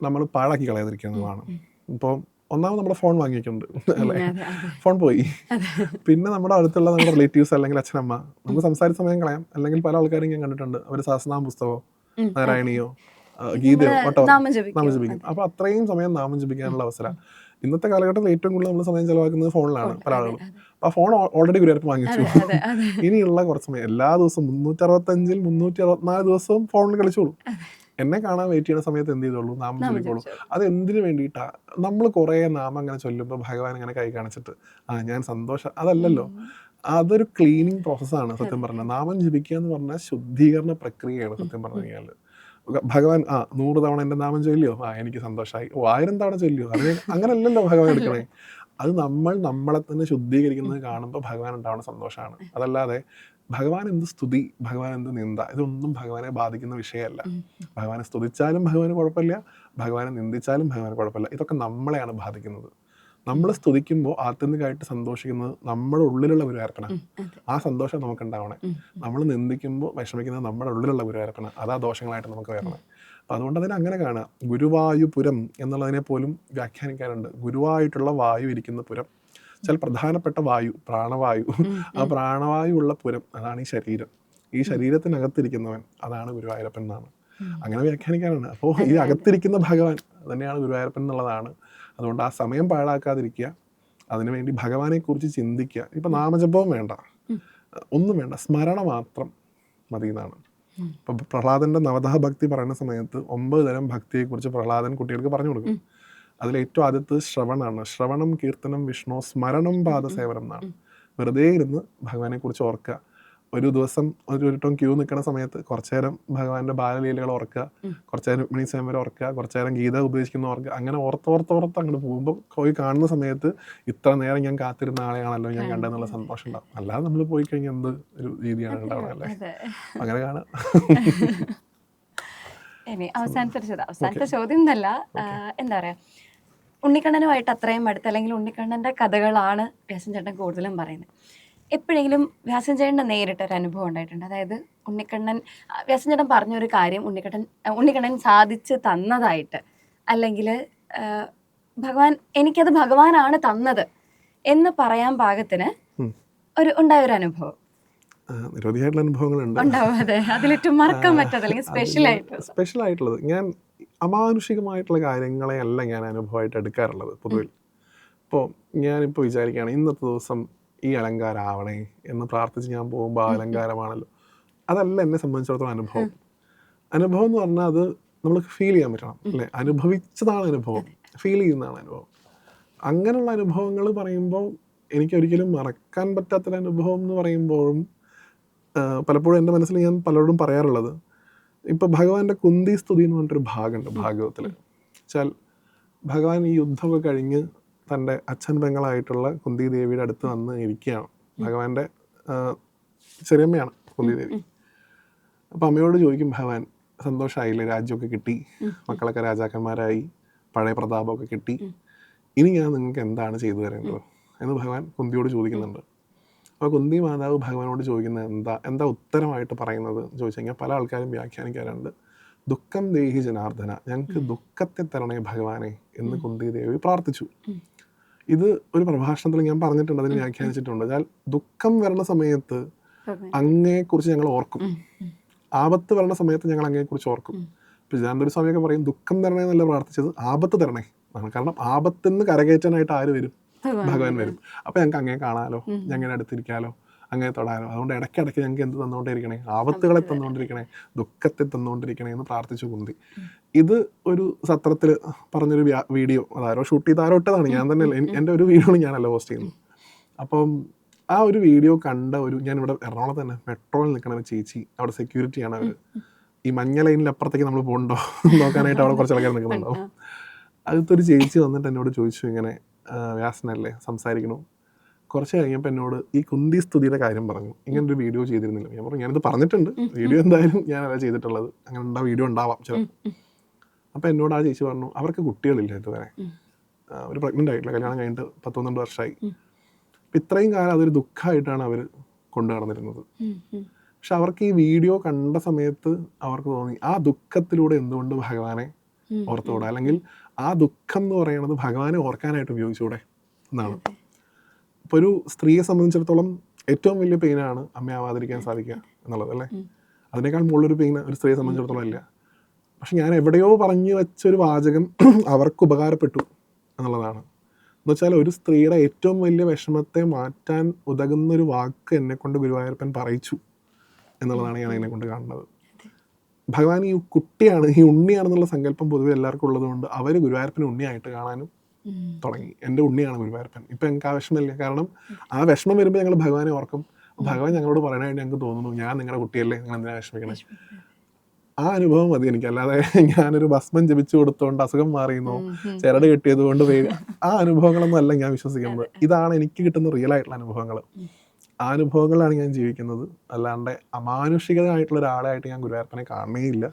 നമ്മൾ പാഴാക്കി കളയാതിരിക്കുന്നതാണ്. ഇപ്പം ഒന്നാമത് നമ്മുടെ ഫോൺ വാങ്ങിയിട്ടുണ്ട് അല്ലേ, ഫോൺ പോയി. പിന്നെ നമ്മുടെ അടുത്തുള്ള നമ്മുടെ റിലേറ്റീവ്സ് അല്ലെങ്കിൽ അച്ഛനമ്മ, നമുക്ക് സംസാരിച്ച സമയം കളയാം. അല്ലെങ്കിൽ പല ആൾക്കാരും ഞാൻ കണ്ടിട്ടുണ്ട്, അവർ സഹസ്രനാമ പുസ്തകമോ നാരായണിയോ ഗീതയോ നാമം ജപിക്കും. അപ്പൊ അത്രയും സമയം നാമം ജപിക്കാനുള്ള അവസരം ഇന്നത്തെ കാലഘട്ടത്തിൽ ഏറ്റവും കൂടുതൽ നമ്മൾ സമയം ചെലവാക്കുന്നത് ഫോണിലാണ് പല ആളുകളും. ആ ഫോൺ ഓൾറെഡി ഗുരുവായൂരപ്പൻ വാങ്ങിച്ചു. ഇനിയുള്ള കുറച്ച് സമയം എല്ലാ ദിവസവും 365-ൽ 364 ദിവസവും ഫോണിൽ കളിച്ചോളൂ. എന്നെ കാണാൻ വെയിറ്റ് ചെയ്യുന്ന സമയത്ത് എന്ത് ചെയ്തോളൂ, നാമം ചൊല്ലിക്കോളൂ. അത് എന്തിനു വേണ്ടിയിട്ടാ? നമ്മൾ കുറേ നാമം അങ്ങനെ ചൊല്ലുമ്പോൾ ഭഗവാൻ അങ്ങനെ കൈ കാണിച്ചിട്ട് ഞാൻ സന്തോഷം, അതല്ലല്ലോ. അതൊരു ക്ലീനിങ് പ്രോസസ്സാണ് സത്യം പറഞ്ഞാൽ. നാമം ജപിക്കുക എന്ന് പറഞ്ഞാൽ ശുദ്ധീകരണ പ്രക്രിയയാണ് സത്യം പറഞ്ഞു കഴിഞ്ഞാൽ. ഭഗവാൻ 100 തവണ എൻ്റെ നാമം ചൊല്ലിയോ, എനിക്ക് സന്തോഷമായി. 1000 തവണ ചൊല്ലിയോ, അങ്ങനല്ലല്ലോ ഭഗവാൻ എടുക്കണേ. അത് നമ്മൾ നമ്മളെ തന്നെ ശുദ്ധീകരിക്കുന്നത് കാണുമ്പോൾ ഭഗവാൻ ഉണ്ടാവുന്ന സന്തോഷമാണ്. അതല്ലാതെ ഭഗവാൻ എന്ത് സ്തുതി, ഭഗവാൻ എന്ത് നിന്ദ, ഇതൊന്നും ഭഗവാനെ ബാധിക്കുന്ന വിഷയമല്ല. ഭഗവാനെ സ്തുതിച്ചാലും ഭഗവാന് കുഴപ്പമില്ല, ഭഗവാനെ നിന്ദിച്ചാലും ഭഗവാന് കുഴപ്പമില്ല. ഇതൊക്കെ നമ്മളെയാണ് ബാധിക്കുന്നത്. നമ്മൾ സ്തുതിക്കുമ്പോൾ ആത്യന്തികമായിട്ട് സന്തോഷിക്കുന്നത് നമ്മുടെ ഉള്ളിലുള്ള ഗുരുവായൂരപ്പനാണ്. ആ സന്തോഷം നമുക്കുണ്ടാവണേ. നമ്മൾ നിന്ദിക്കുമ്പോൾ വിഷമിക്കുന്നത് നമ്മുടെ ഉള്ളിലുള്ള ഗുരുവായൂരപ്പനാണ്. അതാ ദോഷങ്ങളായിട്ട് നമുക്ക് വരണേ. അപ്പം അതുകൊണ്ട് അതിനെ അങ്ങനെ കാണാം. ഗുരുവായൂപുരം എന്നുള്ളതിനെ പോലും വ്യാഖ്യാനിക്കാറുണ്ട്. ഗുരുവായിട്ടുള്ള വായു ഇരിക്കുന്ന പുരം, ചില പ്രധാനപ്പെട്ട വായു, പ്രാണവായു. ആ പ്രാണവായു ഉള്ള പുരം അതാണ് ഈ ശരീരം. ഈ ശരീരത്തിനകത്തിരിക്കുന്നവൻ അതാണ് ഗുരുവായൂരപ്പൻ എന്നാണ് അങ്ങനെ വ്യാഖ്യാനിക്കാറുണ്ട്. അപ്പോൾ ഈ അകത്തിരിക്കുന്ന ഭഗവാൻ തന്നെയാണ് ഗുരുവായൂരപ്പൻ എന്നുള്ളതാണ്. അതുകൊണ്ട് ആ സമയം പാഴാക്കാതിരിക്കുക, അതിനുവേണ്ടി ഭഗവാനെക്കുറിച്ച് ചിന്തിക്കുക. ഇപ്പം നാമജപവും വേണ്ട, ഒന്നും വേണ്ട, സ്മരണ മാത്രം മതി എന്നാണ്. ഇപ്പോൾ പ്രഹ്ലാദൻ്റെ നവദഹ ഭക്തി പറയുന്ന സമയത്ത് 9 തരം ഭക്തിയെക്കുറിച്ച് പ്രഹ്ലാദൻ കുട്ടികൾക്ക് പറഞ്ഞു കൊടുക്കും. അതിലേറ്റവും ആദ്യത്തെ ശ്രവണമാണ്. ശ്രവണം കീർത്തനം വിഷ്ണു സ്മരണം പാദസേവനം എന്നാണ്. വെറുതെ ഇരുന്ന് ഭഗവാനെ കുറിച്ച് ഓർക്കുക. ഒരു ദിവസം ഒരു വട്ടം ക്യൂ നിൽക്കുന്ന സമയത്ത് കുറച്ചു നേരം ഭഗവാന്റെ ബാലലീലകൾ ഓർക്കുക, കുറച്ചു നേരം രുക്മിണി സ്വയംവരം ഓർക്കുക, കുറച്ചു നേരം ഗീത ഉപദേശിക്കുന്ന ഓർക്കുക. അങ്ങനെ ഓർത്തോർത്ത് അങ്ങോട്ട് പോകുമ്പോൾ പോയി കാണുന്ന സമയത്ത് ഇത്ര നേരം ഞാൻ കാത്തിരുന്ന ആളെയാണല്ലോ ഞാൻ കണ്ടെന്നുള്ള സന്തോഷം ഉണ്ടാവും. അല്ലാതെ നമ്മൾ പോയി കഴിഞ്ഞാൽ എന്ത് ഒരു രീതിയാണ് ഉണ്ടാവുക അല്ലേ? അങ്ങനെ കാണാം. ഇനി അവസാനത്തെ ചോദ്യം എന്നല്ല, എന്താ പറയാ, ഉണ്ണിക്കണ്ണനുമായിട്ട് അത്രയും അടുത്ത് അല്ലെങ്കിൽ ഉണ്ണിക്കണ്ണന്റെ കഥകളാണ് വ്യാസൻ ചേട്ടൻ കൂടുതലും പറയുന്നത്. എപ്പോഴെങ്കിലും വ്യാസൻ ചേട്ടൻ്റെ നേരിട്ടൊരു അനുഭവം ഉണ്ടായിട്ടുണ്ട്? അതായത് വ്യാസൻ ചേട്ടൻ പറഞ്ഞൊരു കാര്യം ഉണ്ണിക്കണ്ണൻ സാധിച്ച് തന്നതായിട്ട്, അല്ലെങ്കിൽ എനിക്കത് ഭഗവാനാണ് തന്നത് എന്ന് പറയാൻ പാകത്തിന് ഉണ്ടായൊരു അനുഭവം? നിരവധിയായിട്ടുള്ള അനുഭവങ്ങളുണ്ട്. അതെ, അതിലേറ്റവും മറക്കാൻ പറ്റാത്ത അല്ലെങ്കിൽ സ്പെഷ്യൽ ആയിട്ടുള്ളത്, ഞാൻ അമാനുഷികമായിട്ടുള്ള കാര്യങ്ങളെയല്ല ഞാൻ അനുഭവമായിട്ട് എടുക്കാറുള്ളത് പൊതുവിൽ. ഇപ്പോൾ ഞാനിപ്പോൾ വിചാരിക്കുകയാണ് ഇന്നത്തെ ദിവസം ഈ അലങ്കാരം ആവണേ എന്ന് പ്രാർത്ഥിച്ച് ഞാൻ പോകുമ്പോൾ ആ അലങ്കാരമാണല്ലോ. അതല്ല എന്നെ സംബന്ധിച്ചിടത്തോളം അനുഭവം. അനുഭവം എന്ന് പറഞ്ഞാൽ അത് നമ്മൾക്ക് ഫീൽ ചെയ്യാൻ പറ്റണം അല്ലേ? അനുഭവിച്ചതാണ് അനുഭവം, ഫീൽ ചെയ്യുന്നതാണ് അനുഭവം. അങ്ങനെയുള്ള അനുഭവങ്ങൾ പറയുമ്പോൾ എനിക്കൊരിക്കലും മറക്കാൻ പറ്റാത്തൊരു അനുഭവം എന്ന് പറയുമ്പോഴും പലപ്പോഴും എൻ്റെ മനസ്സിൽ ഞാൻ പലരോടും പറയാറുള്ളത്, ഇപ്പോൾ ഭഗവാന്റെ കുന്തി സ്തുതി എന്ന് പറഞ്ഞിട്ടൊരു ഭാഗമുണ്ട് ഭാഗവത്തിൽ. വെച്ചാൽ ഭഗവാൻ ഈ യുദ്ധമൊക്കെ കഴിഞ്ഞ് തൻ്റെ അച്ഛൻ പെങ്ങളായിട്ടുള്ള കുന്തി ദേവിയുടെ അടുത്ത് വന്ന് ഇരിക്കുകയാണ്. ഭഗവാന്റെ ചെറിയമ്മയാണ് കുന്തി ദേവി. അപ്പോൾ അമ്മയോട് ചോദിക്കും ഭഗവാൻ, സന്തോഷമായില്ലേ, രാജ്യമൊക്കെ കിട്ടി, മക്കളൊക്കെ രാജാക്കന്മാരായി, പഴയ പ്രതാപമൊക്കെ കിട്ടി, ഇനി ഞാൻ നിങ്ങൾക്ക് എന്താണ് ചെയ്തു തരേണ്ടത് എന്ന് ഭഗവാൻ കുന്തിയോട് ചോദിക്കുന്നുണ്ട്. അപ്പോൾ കുന്തി മാതാവ് ഭഗവാനോട് ചോദിക്കുന്നത് എന്താ ഉത്തരമായിട്ട് പറയുന്നത് ചോദിച്ചു കഴിഞ്ഞാൽ പല ആൾക്കാരും വ്യാഖ്യാനിക്കാറുണ്ട്. ദുഃഖം ദേഹി ജനാർദ്ദന, ഞങ്ങൾക്ക് ദുഃഖത്തെ തരണേ ഭഗവാനെ എന്ന് കുന്തി ദേവി പ്രാർത്ഥിച്ചു. ഇത് ഒരു പ്രഭാഷണത്തിൽ ഞാൻ പറഞ്ഞിട്ടുണ്ട്, അതിന് വ്യാഖ്യാനിച്ചിട്ടുണ്ട്. എന്നാൽ ദുഃഖം വരണ സമയത്ത് അങ്ങയെക്കുറിച്ച് ഞങ്ങൾ ഓർക്കും, ആപത്ത് വരണ സമയത്ത് ഞങ്ങൾ അങ്ങയെക്കുറിച്ച് ഓർക്കും. ഇപ്പം ചിദാനന്ദ സ്വാമിയൊക്കെ പറയും ദുഃഖം തരണേ എന്നല്ല പ്രാർത്ഥിച്ചത്, ആപത്ത് തരണേ എന്നാണ്. കാരണം ആപത്തിന്ന് കരകയറ്റാനായിട്ട് ആര് വരും? ഭഗവാൻ വരും. അപ്പം ഞങ്ങൾക്ക് അങ്ങേ കാണാലോ, ഞങ്ങനെ അടുത്തിരിക്കാലോ, അങ്ങനെ തൊടാലോ. അതുകൊണ്ട് ഇടയ്ക്കിടയ്ക്ക് ഞങ്ങൾക്ക് എന്ത് തന്നുകൊണ്ടിരിക്കണേ? ആപത്തുകളെ തന്നുകൊണ്ടിരിക്കണേ, ദുഃഖത്തെ തന്നുകൊണ്ടിരിക്കണേ എന്ന് പ്രാർത്ഥിച്ചു കുന്തി. ഇത് ഒരു സത്രത്തിൽ പറഞ്ഞൊരു വീഡിയോ, അതാരോ ഷൂട്ട് ചെയ്ത് ആരോ ഇട്ടതാണ്, ഞാൻ തന്നെ എൻ്റെ ഒരു വീഡിയോ ഞാനല്ല പോസ്റ്റ് ചെയ്യുന്നത്. അപ്പം ആ ഒരു വീഡിയോ കണ്ട ഞാനിവിടെ എറണാകുളത്ത് തന്നെ മെട്രോയിൽ നിൽക്കുന്ന ഒരു ചേച്ചി, അവിടെ സെക്യൂരിറ്റിയാണ് അവർ. ഈ മഞ്ഞ ലൈനിൽ അപ്പുറത്തേക്ക് നമ്മൾ പോകണ്ടോ നോക്കാനായിട്ട് അവിടെ കുറച്ച് ആൾക്കാർ നിൽക്കുന്നുണ്ടാവും. അടുത്തൊരു ചേച്ചി വന്നിട്ട് എന്നോട് ചോദിച്ചു, ഇങ്ങനെ വ്യാസനല്ലേ സംസാരിക്കണു. കുറച്ച് കഴിഞ്ഞപ്പോൾ എന്നോട് ഈ കുന്തി സ്തുതിയുടെ കാര്യം പറഞ്ഞു. ഇങ്ങനൊരു വീഡിയോ ചെയ്തിരുന്നില്ല. ഞാൻ പറഞ്ഞു ഞാനിത് പറഞ്ഞിട്ടുണ്ട്, വീഡിയോ എന്തായാലും ഞാനല്ല ചെയ്തിട്ടുള്ളത്, അങ്ങനെ വീഡിയോ ഉണ്ടാവാം ചിലപ്പോൾ. അപ്പോൾ എന്നോട് ആ ചേച്ചി പറഞ്ഞു അവർക്ക് കുട്ടികളില്ല ഇതുവരെ, ഒരു പ്രഗ്നൻ്റ് ആയിട്ടില്ല, കല്യാണം കഴിഞ്ഞിട്ട് 12 വർഷമായി. അപ്പം ഇത്രയും കാലം അതൊരു ദുഃഖമായിട്ടാണ് അവർ കൊണ്ടു നടന്നിരുന്നത്. പക്ഷെ അവർക്ക് ഈ വീഡിയോ കണ്ട സമയത്ത് അവർക്ക് തോന്നി ആ ദുഃഖത്തിലൂടെ എന്തുകൊണ്ട് ഭഗവാനെ ഓർത്തുകൂടാ, അല്ലെങ്കിൽ ആ ദുഃഖം എന്ന് പറയുന്നത് ഭഗവാനെ ഓർക്കാനായിട്ട് ഉപയോഗിച്ചുകൂടെ എന്നാണ്. ഇപ്പോൾ ഒരു സ്ത്രീയെ സംബന്ധിച്ചിടത്തോളം ഏറ്റവും വലിയ പെയിനാണ് അമ്മയാവാതിരിക്കാൻ സാധിക്കുക എന്നുള്ളത് അല്ലേ? അതിനേക്കാൾ മുകളിലൊരു പെയിൻ ഒരു സ്ത്രീയെ സംബന്ധിച്ചിടത്തോളം ഇല്ല. പക്ഷെ ഞാൻ എവിടെയോ പറഞ്ഞു വെച്ചൊരു വാചകം അവർക്ക് ഉപകാരപ്പെട്ടു എന്നുള്ളതാണ്. എന്നുവെച്ചാൽ ഒരു സ്ത്രീയുടെ ഏറ്റവും വലിയ വിഷമത്തെ മാറ്റാൻ ഉതകുന്നൊരു വാക്ക് എന്നെക്കൊണ്ട് ഗുരുവായൂരപ്പൻ പറയിച്ചു എന്നുള്ളതാണ് ഞാൻ അതിനെക്കൊണ്ട് കാണുന്നത്. ഭഗവാൻ ഈ കുട്ടിയാണ്, ഈ ഉണ്ണിയാണെന്നുള്ള സങ്കല്പം പൊതുവെ എല്ലാവർക്കും ഉള്ളതുകൊണ്ട് അവർ ഗുരുവായൂരപ്പനെ ഉണ്ണിയായിട്ട് കാണാനും തുടങ്ങി. എൻ്റെ ഉണ്ണിയാണ് ഗുരുവായൂരപ്പൻ. ഇപ്പം ഞങ്ങൾക്ക് ആ വിഷമമില്ല. കാരണം ആ വിഷമം വരുമ്പോൾ ഞങ്ങൾ ഭഗവാനെ ഓർക്കും. ഭഗവാൻ ഞങ്ങളോട് പറയാനായിട്ട് ഞങ്ങൾക്ക് തോന്നുന്നു, ഞാൻ നിങ്ങളുടെ കുട്ടിയല്ലേ, നിങ്ങൾ എന്തിനാ വിഷമിക്കണേ? ആ അനുഭവം മതി എനിക്ക്. അല്ലാതെ ഞാനൊരു ഭസ്മം ജപിച്ചു കൊടുത്തോണ്ട് അസുഖം മാറിയെന്നോ ചരട് കെട്ടിയത് കൊണ്ട് ആ അനുഭവങ്ങളൊന്നും അല്ല ഞാൻ വിശ്വസിക്കുന്നത്. ഇതാണ് എനിക്ക് കിട്ടുന്ന റിയൽ ആയിട്ടുള്ള അനുഭവങ്ങൾ. ആ അനുഭവങ്ങളാണ് ഞാൻ ജീവിക്കുന്നത്. അല്ലാണ്ട് അമാനുഷികമായിട്ടുള്ള ഒരാളായിട്ട് ഞാൻ ഗുരുവായൂരപ്പനെ കാണുകയില്ല.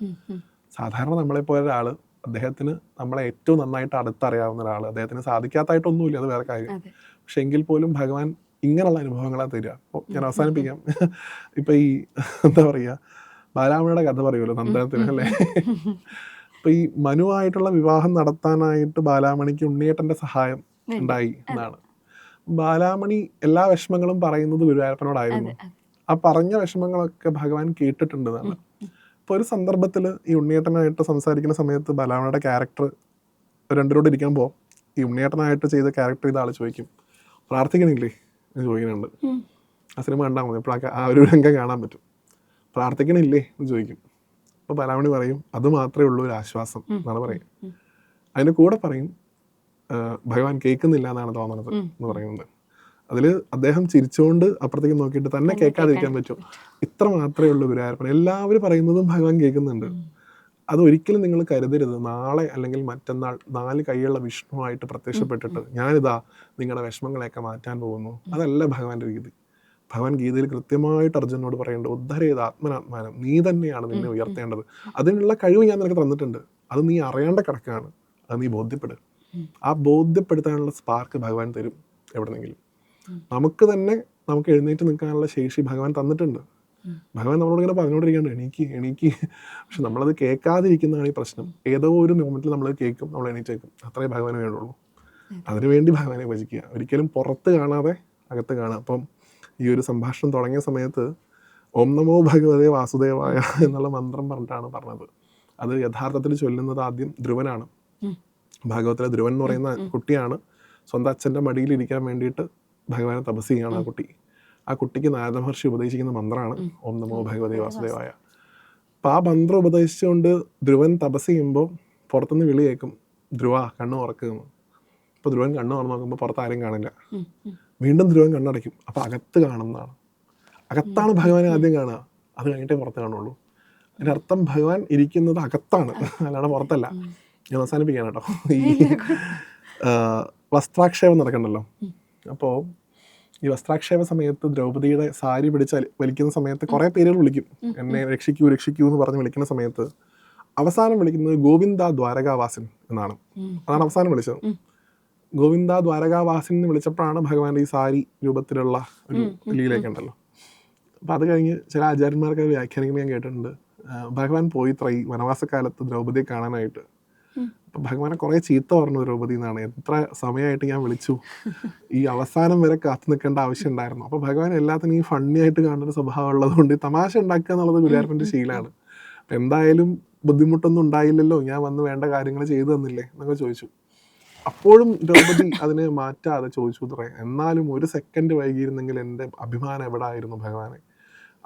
സാധാരണ നമ്മളെപ്പോലെ ഒരാൾ, അദ്ദേഹത്തിന് നമ്മളെ ഏറ്റവും നന്നായിട്ട് അടുത്തറിയാവുന്ന ഒരാൾ, അദ്ദേഹത്തിന് സാധിക്കാത്തതായിട്ടൊന്നുമില്ല, അത് വേറെ കാര്യം. പക്ഷെ എങ്കിൽ പോലും ഭഗവാൻ ഇങ്ങനെയുള്ള അനുഭവങ്ങളാണ് തരിക. അപ്പോൾ ഞാൻ അവസാനിപ്പിക്കാം. ഇപ്പം ഈ എന്താ പറയുക, ബാലാമണിയുടെ കഥ പറയുമല്ലോ നന്ദനത്തിന് അല്ലേ? അപ്പോൾ ഈ മനുവായിട്ടുള്ള വിവാഹം നടത്താനായിട്ട് ബാലാമണിക്ക് ഉണ്ണിയേട്ടൻ്റെ സഹായം ഉണ്ടായി എന്നാണ്. ബാലാമണി എല്ലാ വിഷമങ്ങളും പറയുന്നത് ഗുരുവായൂരപ്പനോടായിരുന്നു. ആ പറഞ്ഞ വിഷമങ്ങളൊക്കെ ഭഗവാൻ കേട്ടിട്ടുണ്ടെന്നാണ്. ഇപ്പോൾ ഒരു സന്ദർഭത്തിൽ ഈ ഉണ്ണിയേട്ടനായിട്ട് സംസാരിക്കുന്ന സമയത്ത് ബാലാമണിയുടെ ക്യാരക്ടർ രണ്ടരോട് ഇരിക്കുമ്പോൾ ഈ ഉണ്ണിയേട്ടനായിട്ട് ചെയ്ത ക്യാരക്ടർ ചെയ്ത ആൾ ചോദിക്കും, പ്രാർത്ഥിക്കണില്ലേ എന്ന് ചോദിക്കുന്നുണ്ട്. ആ സിനിമ കണ്ടാൽ മതി, അപ്പോൾ ആ ഒരു രംഗം കാണാൻ പറ്റും. പ്രാർത്ഥിക്കണില്ലേ എന്ന് ചോദിക്കും. അപ്പോൾ ബാലാമണി പറയും അത് മാത്രമേ ഉള്ളൂ ഒരു ആശ്വാസം എന്നാണ് പറയും. അതിൻ്റെ കൂടെ പറയും ഭഗവാൻ കേൾക്കുന്നില്ല എന്നാണ് തോന്നുന്നത് എന്ന് പറയുന്നത്. അതിൽ അദ്ദേഹം ചിരിച്ചുകൊണ്ട് അപ്പുറത്തേക്ക് നോക്കിയിട്ട് തന്നെ കേൾക്കാതിരിക്കാൻ പറ്റും. ഇത്ര മാത്രമേ ഉള്ളൂ ഗുരുവായൂരപ്പൻ. എല്ലാവരും പറയുന്നതും ഭഗവാൻ കേൾക്കുന്നുണ്ട്. അതൊരിക്കലും നിങ്ങൾ കരുതരുത് നാളെ അല്ലെങ്കിൽ മറ്റന്നാൾ 4 കൈയുള്ള വിഷ്ണുവായിട്ട് പ്രത്യക്ഷപ്പെട്ടിട്ട് ഞാനിതാ നിങ്ങളുടെ വിഷമങ്ങളെയൊക്കെ മാറ്റാൻ പോകുന്നു. അതല്ല ഭഗവാന്റെ രീതി. ഭഗവാൻ ഗീതയിൽ കൃത്യമായിട്ട് അർജുനോട് പറയുന്നുണ്ട്, ഉദ്ധരേത് ആത്മനാത്മാനം, നീ തന്നെയാണ് നിന്നെ ഉയർത്തേണ്ടത്. അതിനുള്ള കഴിവ് ഞാൻ നിനക്ക് തന്നിട്ടുണ്ട്. അത് നീ അറിയേണ്ട കിടക്കാണ്. അത് നീ ബോധ്യപ്പെടുക. ആ ബോധ്യപ്പെടുത്താനുള്ള സ്പാർക്ക് ഭഗവാൻ തരും എവിടെന്നെങ്കിലും. നമുക്ക് തന്നെ നമുക്ക് എഴുന്നേറ്റ് നിൽക്കാനുള്ള ശേഷി ഭഗവാൻ തന്നിട്ടുണ്ട്. ഭഗവാൻ നമ്മളോട് ഇങ്ങനെ പറഞ്ഞുകൊണ്ടിരിക്കുകയാണ് എണീക്ക്. പക്ഷെ നമ്മളത് കേൾക്കാതിരിക്കുന്നതാണ് ഈ പ്രശ്നം. ഏതോ ഒരു മൊമെന്റിൽ നമ്മൾ കേൾക്കും, നമ്മൾ എണീറ്റേക്കും. അത്രേ ഭഗവാന് വേണ്ടുള്ളൂ. അതിനുവേണ്ടി ഭഗവാനെ ഭജിക്കുക, ഒരിക്കലും പുറത്ത് കാണാതെ അകത്ത് കാണുക. അപ്പം ഈ ഒരു സംഭാഷണം തുടങ്ങിയ സമയത്ത് ഓം നമോ ഭഗവതേ വാസുദേവായ എന്നുള്ള മന്ത്രം പറഞ്ഞിട്ടാണ് പറഞ്ഞത്. അത് യഥാർത്ഥത്തിൽ ചൊല്ലുന്നത് ആദ്യം ധ്രുവനാണ്. ഭാഗവത്തിലെ ധ്രുവൻ എന്ന് പറയുന്ന കുട്ടിയാണ് സ്വന്തം അച്ഛൻ്റെ മടിയിൽ ഇരിക്കാൻ വേണ്ടിയിട്ട് ഭഗവാനെ തപസ് ചെയ്യുകയാണ് ആ കുട്ടി. ആ കുട്ടിക്ക് നാരദ മഹർഷി ഉപദേശിക്കുന്ന മന്ത്രമാണ് ഓം നമോ ഭഗവതേ വാസുദേവായ. അപ്പം ആ മന്ത്രം ഉപദേശിച്ചുകൊണ്ട് ധ്രുവൻ തപസ് ചെയ്യുമ്പോൾ പുറത്തുനിന്ന് വിളി കേൾക്കും, ധ്രുവ കണ്ണ് ഉറക്കുന്നു. അപ്പോൾ ധ്രുവൻ കണ്ണ് തുറന്ന് നോക്കുമ്പോൾ പുറത്ത് ആരും കാണില്ല. വീണ്ടും ധ്രുവൻ കണ്ണടയ്ക്കും. അപ്പോൾ അകത്ത് കാണുന്നതാണ്. അകത്താണ് ഭഗവാനെ ആദ്യം കാണുക, അത് കഴിഞ്ഞിട്ടേ പുറത്ത് കാണുള്ളൂ. അതിൻ്റെ അർത്ഥം ഭഗവാൻ ഇരിക്കുന്നത് അകത്താണ്, അല്ലാതെ പുറത്തല്ല. ഞാൻ അവസാനിപ്പിക്കാൻ കേട്ടോ. ഈ വസ്ത്രാക്ഷേപം നടക്കണ്ടല്ലോ. അപ്പോൾ ഈ വസ്ത്രാക്ഷേപ സമയത്ത് ദ്രൗപദിയുടെ സാരി പിടിച്ച് വലിക്കുന്ന സമയത്ത് കുറേ പേരുകൾ വിളിക്കും, എന്നെ രക്ഷിക്കൂ എന്ന് പറഞ്ഞ് വിളിക്കുന്ന സമയത്ത് അവസാനം വിളിക്കുന്നത് ഗോവിന്ദ ദ്വാരകാവാസൻ എന്നാണ്. അതാണ് അവസാനം വിളിച്ചത്. ഗോവിന്ദ ദ്വാരകാവാസൻ എന്ന് വിളിച്ചപ്പോഴാണ് ഭഗവാന്റെ ഈ സാരി രൂപത്തിലുള്ള ഒരു ലീലയൊക്കെ ഉണ്ടല്ലോ. അപ്പം അത് കഴിഞ്ഞ് ചില ആചാര്യന്മാർക്ക് വ്യാഖ്യാനിക്കുന്നത് ഞാൻ കേട്ടിട്ടുണ്ട്. ഭഗവാൻ പോയി വനവാസക്കാലത്ത് ദ്രൗപദിയെ കാണാനായിട്ട്. അപ്പം ഭഗവാനെ കുറേ ചീത്ത പറഞ്ഞു ദ്രൗപദി എന്നാണ്. എത്ര സമയമായിട്ട് ഞാൻ വിളിച്ചു, ഈ അവസാനം വരെ കാത്തു നിൽക്കേണ്ട ആവശ്യം ഉണ്ടായിരുന്നു. അപ്പോൾ ഭഗവാൻ എല്ലാത്തിനും ഈ ഫണ്ണി ആയിട്ട് കാണുന്ന സ്വഭാവം ഉള്ളതുകൊണ്ട് തമാശ ഉണ്ടാക്കുക എന്നുള്ളത് ഗുരുവായൂരപ്പൻ്റെ ശീലമാണ്. അപ്പം എന്തായാലും ബുദ്ധിമുട്ടൊന്നും ഉണ്ടായില്ലല്ലോ, ഞാൻ വന്ന് വേണ്ട കാര്യങ്ങൾ ചെയ്തു തന്നില്ലേ എന്നൊക്കെ ചോദിച്ചു. അപ്പോഴും ദ്രൗപദി അതിനെ മാറ്റാതെ ചോദിച്ചു അത്രേ, എന്നാലും 1 സെക്കൻഡ് വൈകിയിരുന്നെങ്കിൽ എൻ്റെ അഭിമാനം എവിടെ ആയിരുന്നു ഭഗവാനെ,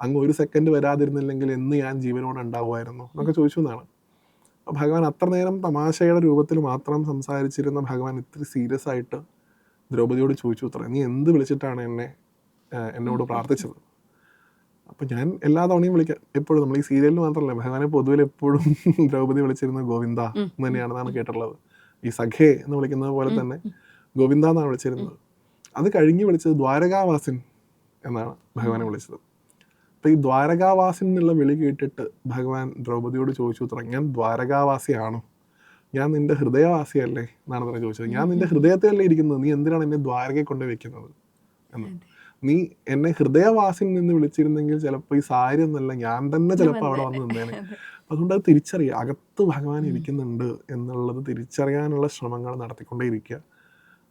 അങ്ങ് 1 സെക്കൻഡ് വരാതിരുന്നില്ലെങ്കിൽ എന്ന് ഞാൻ ജീവനോടെ ഉണ്ടാവുമായിരുന്നു എന്നൊക്കെ ചോദിച്ചു എന്നാണ്. ഭഗവാൻ അത്ര നേരം തമാശയുടെ രൂപത്തിൽ മാത്രം സംസാരിച്ചിരുന്ന ഭഗവാൻ ഇത്തിരി സീരിയസ് ആയിട്ട് ദ്രൗപദിയോട് ചോദിച്ചു അത്രേ, നീ എന്ത് വിളിച്ചിട്ടാണ് എന്നോട് പ്രാർത്ഥിച്ചത്? അപ്പം ഞാൻ എല്ലാ തവണയും വിളിക്കാം, എപ്പോഴും നമ്മൾ ഈ സീരിയലിൽ മാത്രമല്ല ഭഗവാനെ പൊതുവിൽ എപ്പോഴും ദ്രൗപദി വിളിച്ചിരുന്നത് ഗോവിന്ദ എന്ന് തന്നെയാണെന്നാണ് കേട്ടിട്ടുള്ളത്. ഈ സഖേ എന്ന് വിളിക്കുന്നത് പോലെ തന്നെ ഗോവിന്ദ എന്നാണ് വിളിച്ചിരുന്നത്. അത് കഴിഞ്ഞ് വിളിച്ചത് ദ്വാരകാവാസിൻ എന്നാണ് ഭഗവാനെ വിളിച്ചത്. അപ്പം ഈ ദ്വാരകാവാസിൻ എന്നുള്ള വിളി കേട്ടിട്ട് ഭഗവാൻ ദ്രൗപദിയോട് ചോദിച്ചു അത്ര, ഞാൻ ദ്വാരകാവാസിയാണോ? ഞാൻ നിന്റെ ഹൃദയവാസിയല്ലേ എന്നാണ് തന്നെ ചോദിച്ചത്. ഞാൻ നിന്റെ ഹൃദയത്തിലല്ലേ ഇരിക്കുന്നത്, നീ എന്തിനാണ് എന്നെ ദ്വാരകയിൽ കൊണ്ട് വെക്കുന്നത് എന്ന്. നീ എന്നെ ഹൃദയവാസിൽ നിന്ന് വിളിച്ചിരുന്നെങ്കിൽ ചിലപ്പോൾ ഈ സാരി എന്നല്ല ഞാൻ തന്നെ ചിലപ്പോൾ അവിടെ വന്ന് നിന്നേനെ. അതുകൊണ്ട് അത് തിരിച്ചറിയുക, അകത്ത് ഭഗവാൻ ഇരിക്കുന്നുണ്ട് എന്നുള്ളത് തിരിച്ചറിയാനുള്ള ശ്രമങ്ങൾ നടത്തിക്കൊണ്ടേയിരിക്കുക.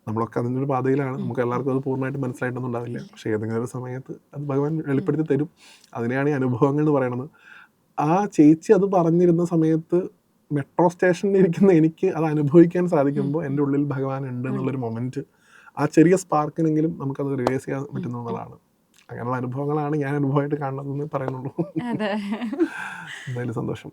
നമ്മളൊക്കെ അതിൻ്റെ ഒരു പാതയിലാണ്. നമുക്ക് എല്ലാവർക്കും അത് പൂർണ്ണമായിട്ട് മനസ്സിലായിട്ടൊന്നും ഉണ്ടാവില്ല. പക്ഷേ ഏതെങ്കിലും ഒരു സമയത്ത് അത് ഭഗവാൻ വെളിപ്പെടുത്തി തരും. അതിനെയാണ് ഈ അനുഭവങ്ങൾ എന്ന് പറയുന്നത്. ആ ചേച്ചി അത് പറഞ്ഞിരുന്ന സമയത്ത് മെട്രോ സ്റ്റേഷനിൽ ഇരിക്കുന്ന എനിക്ക് അത് അനുഭവിക്കാൻ സാധിക്കുമ്പോൾ എൻ്റെ ഉള്ളിൽ ഭഗവാൻ ഉണ്ട് എന്നുള്ളൊരു മൊമെൻറ്റ്, ആ ചെറിയ സ്പാർക്കിനെങ്കിലും നമുക്കത് റിവേഴ്സ് ചെയ്യാൻ പറ്റുന്ന എന്നുള്ളതാണ്. അങ്ങനെയുള്ള അനുഭവങ്ങളാണ് ഞാൻ അനുഭവമായിട്ട് കാണുന്നതെന്ന് പറയുന്നുള്ളൂ. എന്തായാലും സന്തോഷം.